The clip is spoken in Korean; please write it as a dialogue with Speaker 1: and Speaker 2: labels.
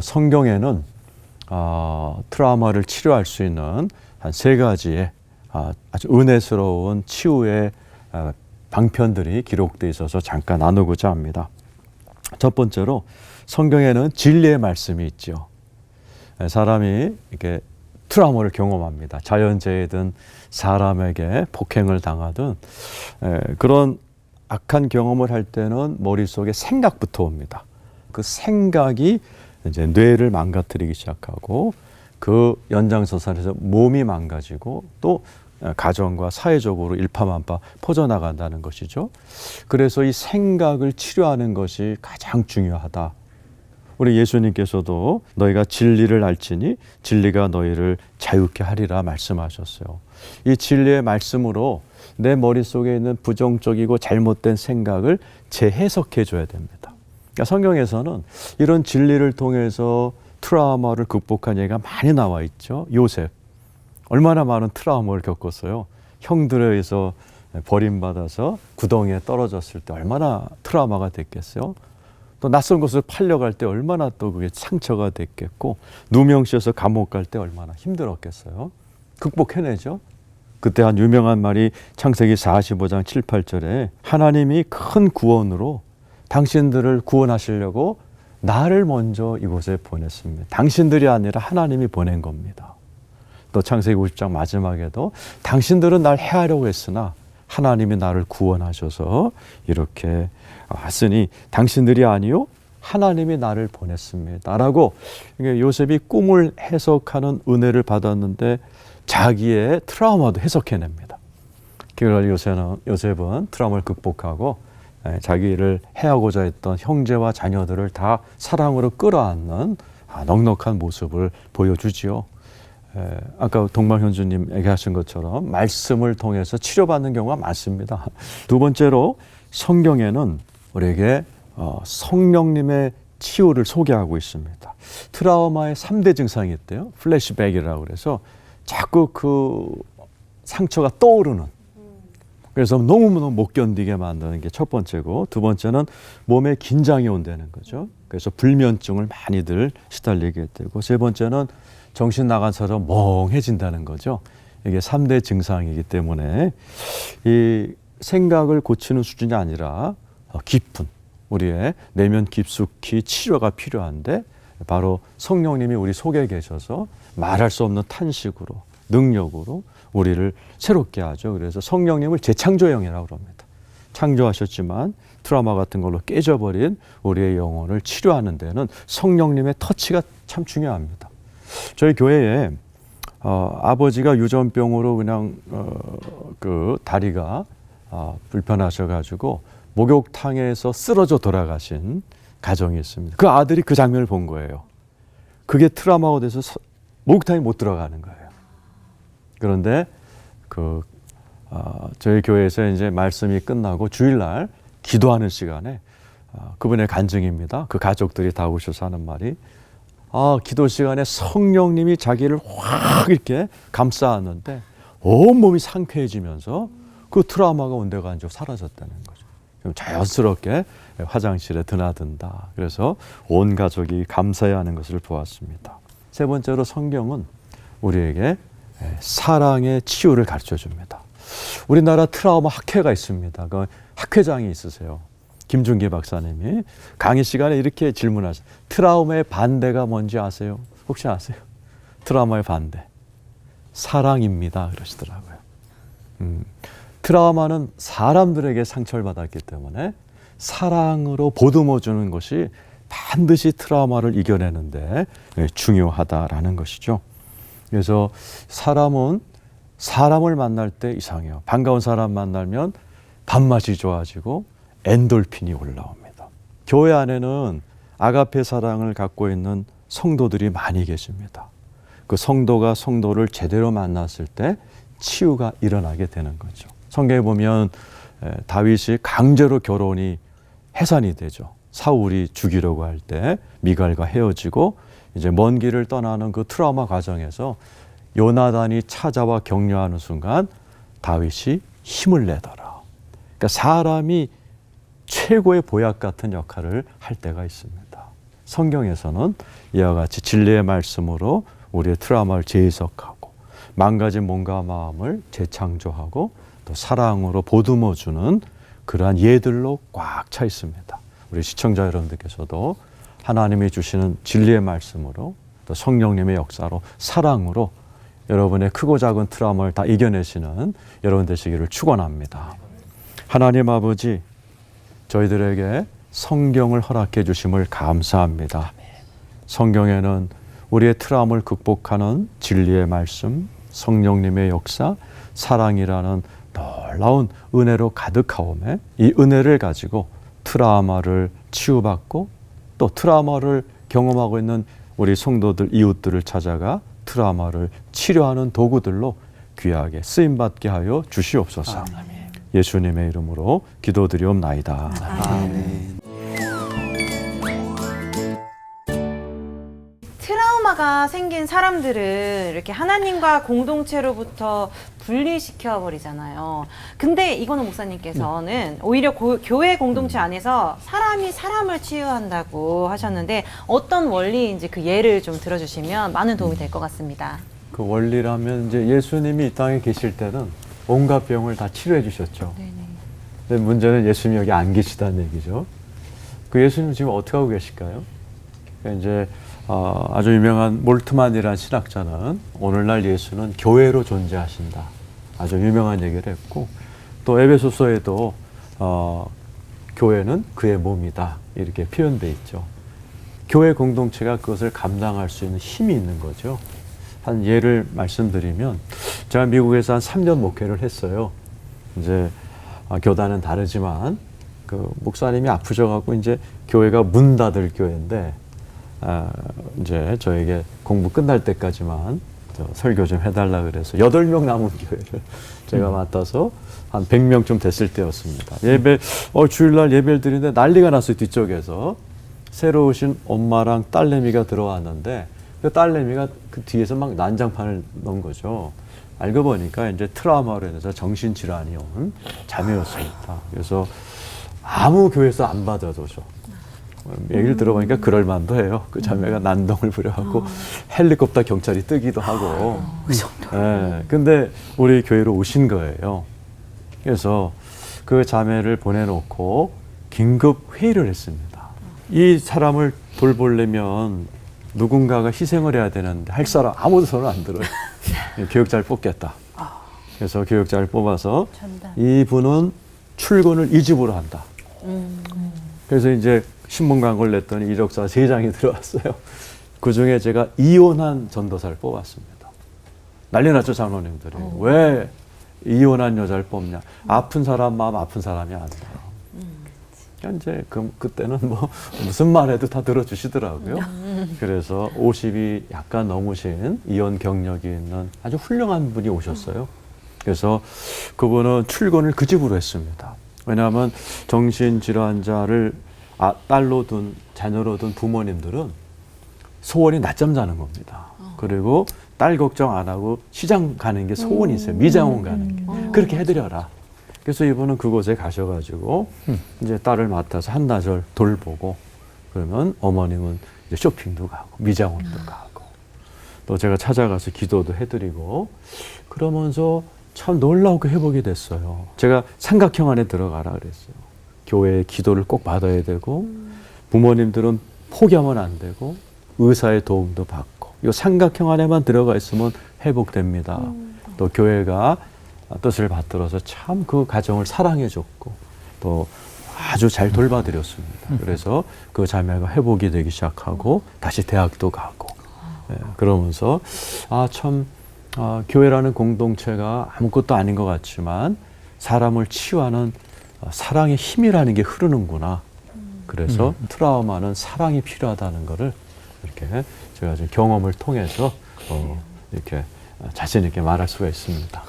Speaker 1: 성경에는 트라우마를 치료할 수 있는 한 3가지의 아주 은혜스러운 치유의 방편들이 기록되어 있어서 잠깐 나누고자 합니다. 첫 번째로 성경에는 진리의 말씀이 있죠. 사람이 이렇게 트라우마를 경험합니다. 자연재해든 사람에게 폭행을 당하든 그런 악한 경험을 할 때는 머릿속에 생각부터 옵니다. 그 생각이 이제 뇌를 망가뜨리기 시작하고 그 연장선상에서 몸이 망가지고 또 가정과 사회적으로 일파만파 퍼져나간다는 것이죠. 그래서 이 생각을 치료하는 것이 가장 중요하다. 우리 예수님께서도 너희가 진리를 알지니 진리가 너희를 자유케 하리라 말씀하셨어요. 이 진리의 말씀으로 내 머릿속에 있는 부정적이고 잘못된 생각을 재해석해 줘야 됩니다. 그러니까 성경에서는 이런 진리를 통해서 트라우마를 극복한 얘기가 많이 나와 있죠. 요셉 얼마나 많은 트라우마를 겪었어요. 형들에 의해서 버림받아서 구덩이에 떨어졌을 때 얼마나 트라우마가 됐겠어요. 또 낯선 곳을 팔려갈 때 얼마나 또 그게 상처가 됐겠고, 누명씌어서 감옥 갈 때 얼마나 힘들었겠어요. 극복해내죠. 그때 한 유명한 말이 창세기 45장 7, 8절에 하나님이 큰 구원으로 당신들을 구원하시려고 나를 먼저 이곳에 보냈습니다. 당신들이 아니라 하나님이 보낸 겁니다. 또 창세기 50장 마지막에도 당신들은 날 해하려고 했으나 하나님이 나를 구원하셔서 이렇게 왔으니 당신들이 아니요 하나님이 나를 보냈습니다 라고 요셉이 꿈을 해석하는 은혜를 받았는데 자기의 트라우마도 해석해냅니다. 그래서 요셉은 트라우마를 극복하고 자기를 해하고자 했던 형제와 자녀들을 다 사랑으로 끌어안는 넉넉한 모습을 보여주지요. 아까 동방현주님 얘기하신 것처럼 말씀을 통해서 치료받는 경우가 많습니다. 두 번째로 성경에는 우리에게 성령님의 치유를 소개하고 있습니다. 트라우마의 3대 증상이 있대요. 플래시백이라고 그래서 자꾸 그 상처가 떠오르는, 그래서 너무너무 못 견디게 만드는 게 첫 번째고, 두 번째는 몸에 긴장이 온다는 거죠. 그래서 불면증을 많이들 시달리게 되고, 세 번째는 정신 나간처럼 멍해진다는 거죠. 이게 3대 증상이기 때문에 이 생각을 고치는 수준이 아니라 깊은 우리의 내면 깊숙이 치료가 필요한데, 바로 성령님이 우리 속에 계셔서 말할 수 없는 탄식으로 능력으로 우리를 새롭게 하죠. 그래서 성령님을 재창조형이라고 합니다. 창조하셨지만 트라우마 같은 걸로 깨져버린 우리의 영혼을 치료하는 데는 성령님의 터치가 참 중요합니다. 저희 교회에 아버지가 유전병으로 그냥 그 다리가 불편하셔가지고 목욕탕에서 쓰러져 돌아가신 가정이 있습니다. 그 아들이 그 장면을 본 거예요. 그게 트라우마가 돼서 목욕탕에 못 들어가는 거예요. 그런데 저희 교회에서 이제 말씀이 끝나고 주일날 기도하는 시간에 그분의 간증입니다. 그 가족들이 다 오셔서 하는 말이, 기도 시간에 성령님이 자기를 확 이렇게 감싸왔는데 온몸이 상쾌해지면서 그 트라우마가 온데간데 사라졌다는 거죠. 좀 자연스럽게 화장실에 드나든다. 그래서 온 가족이 감사해야 하는 것을 보았습니다. 세 번째로 성경은 우리에게 사랑의 치유를 가르쳐 줍니다. 우리나라 트라우마 학회가 있습니다. 그 학회장이 있으세요. 김준기 박사님이 강의 시간에 이렇게 질문하세요. 트라우마의 반대가 뭔지 아세요? 혹시 아세요? 트라우마의 반대. 사랑입니다. 그러시더라고요. 트라우마는 사람들에게 상처를 받았기 때문에 사랑으로 보듬어 주는 것이 반드시 트라우마를 이겨내는데 중요하다라는 것이죠. 그래서 사람은 사람을 만날 때 이상해요. 반가운 사람 만나면 밥맛이 좋아지고 엔돌핀이 올라옵니다. 교회 안에는 아가페 사랑을 갖고 있는 성도들이 많이 계십니다. 그 성도가 성도를 제대로 만났을 때 치유가 일어나게 되는 거죠. 성경에 보면 다윗이 강제로 결혼이 해산이 되죠. 사울이 죽이려고 할 때 미갈과 헤어지고 이제 먼 길을 떠나는 그 트라우마 과정에서 요나단이 찾아와 격려하는 순간 다윗이 힘을 내더라. 그러니까 사람이 최고의 보약 같은 역할을 할 때가 있습니다. 성경에서는 이와 같이 진리의 말씀으로 우리의 트라우마를 재해석하고 망가진 몸과 마음을 재창조하고 또 사랑으로 보듬어주는 그러한 예들로 꽉 차 있습니다. 우리 시청자 여러분들께서도 하나님이 주시는 진리의 말씀으로 또 성령님의 역사로 사랑으로 여러분의 크고 작은 트라우마를 다 이겨내시는 여러분 되시기를 축원합니다. 하나님 아버지, 저희들에게 성경을 허락해 주심을 감사합니다. 성경에는 우리의 트라우마를 극복하는 진리의 말씀, 성령님의 역사, 사랑이라는 놀라운 은혜로 가득하오매 이 은혜를 가지고 트라우마를 치유받고 또 트라우마를 경험하고 있는 우리 성도들, 이웃들을 찾아가 트라우마를 치료하는 도구들로 귀하게 쓰임받게 하여 주시옵소서. 아멘. 예수님의 이름으로 기도드리옵나이다.
Speaker 2: 아멘.
Speaker 3: 트라우마가 생긴 사람들을 이렇게 하나님과 공동체로부터 분리시켜 버리잖아요. 근데 이거는 목사님께서는 오히려 교회 공동체 안에서 사람이 사람을 치유한다고 하셨는데 어떤 원리인지 그 예를 좀 들어주시면 많은 도움이 될 것 같습니다.
Speaker 1: 그 원리라면 이제 예수님이 이 땅에 계실 때는 온갖 병을 다 치료해 주셨죠.
Speaker 3: 네네.
Speaker 1: 근데 문제는 예수님이 여기 안 계시다는 얘기죠. 그 예수님 지금 어떻게 하고 계실까요? 그러니까 이제 아주 유명한 몰트만이라는 신학자는 오늘날 예수는 교회로 존재하신다. 아주 유명한 얘기를 했고 또 에베소서에도 교회는 그의 몸이다. 이렇게 표현되어 있죠. 교회 공동체가 그것을 감당할 수 있는 힘이 있는 거죠. 한 예를 말씀드리면 제가 미국에서 한 3년 목회를 했어요. 이제 교단은 다르지만 그 목사님이 아프셔갖고 이제 교회가 문 닫을 교회인데 이제 저에게 공부 끝날 때까지만 설교 좀 해달라 그래서 8명 남은 교회를 제가 맡아서 한 100명쯤 됐을 때였습니다. 예배, 주일날 예배를 드리는데 난리가 났어요. 뒤쪽에서. 새로 오신 엄마랑 딸내미가 들어왔는데 그 딸내미가 그 뒤에서 막 난장판을 넣은 거죠. 알고 보니까 이제 트라우마로 인해서 정신질환이 온 자매였습니다. 그래서 아무 교회에서 안 받아줘서 얘기를 들어보니까 그럴 만도 해요. 그 자매가 난동을 부려하고 헬리콥터 경찰이 뜨기도 하고. 네, 근데 우리 교회로 오신 거예요. 그래서 그 자매를 보내놓고 긴급 회의를 했습니다. 이 사람을 돌보려면 누군가가 희생을 해야 되는데 할 사람 아무도 손을 안 들어요. 교육자를 뽑겠다. 그래서 교육자를 뽑아서 이분은 출근을 이 집으로 한다. 그래서 이제 신문 광고를 냈더니 이력서 3장이 들어왔어요. 그중에 제가 이혼한 전도사를 뽑았습니다. 난리 났죠, 장로님들이. 왜 이혼한 여자를 뽑냐. 아픈 사람 마음 아픈 사람이 안 돼요. 그러니까 이제 그때는 뭐 무슨 말 해도 다 들어주시더라고요. 그래서 50이 약간 넘으신 이혼 경력이 있는 아주 훌륭한 분이 오셨어요. 그래서 그분은 출근을 그 집으로 했습니다. 왜냐하면 정신질환자를 딸로 둔, 자녀로 둔 부모님들은 소원이 낮잠 자는 겁니다. 그리고 딸 걱정 안 하고 시장 가는 게 소원이 있어요. 미장원 가는 게. 그렇게 해드려라. 그래서 이분은 그곳에 가셔가지고 이제 딸을 맡아서 한나절 돌보고 그러면 어머님은 이제 쇼핑도 가고 미장원도 가고 또 제가 찾아가서 기도도 해드리고 그러면서 참 놀라우게 회복이 됐어요. 제가 삼각형 안에 들어가라 그랬어요. 교회의 기도를 꼭 받아야 되고 부모님들은 포기하면 안 되고 의사의 도움도 받고 이 삼각형 안에만 들어가 있으면 회복됩니다. 또 교회가 뜻을 받들어서 참 그 가정을 사랑해 줬고 또 아주 잘 돌봐드렸습니다. 그래서 그 자매가 회복이 되기 시작하고 다시 대학도 가고 그러면서 참 교회라는 공동체가 아무것도 아닌 것 같지만 사람을 치유하는 사랑의 힘이라는 게 흐르는구나. 그래서 트라우마는 사랑이 필요하다는 것을 이렇게 제가 지금 경험을 통해서 이렇게 자신 있게 말할 수가 있습니다.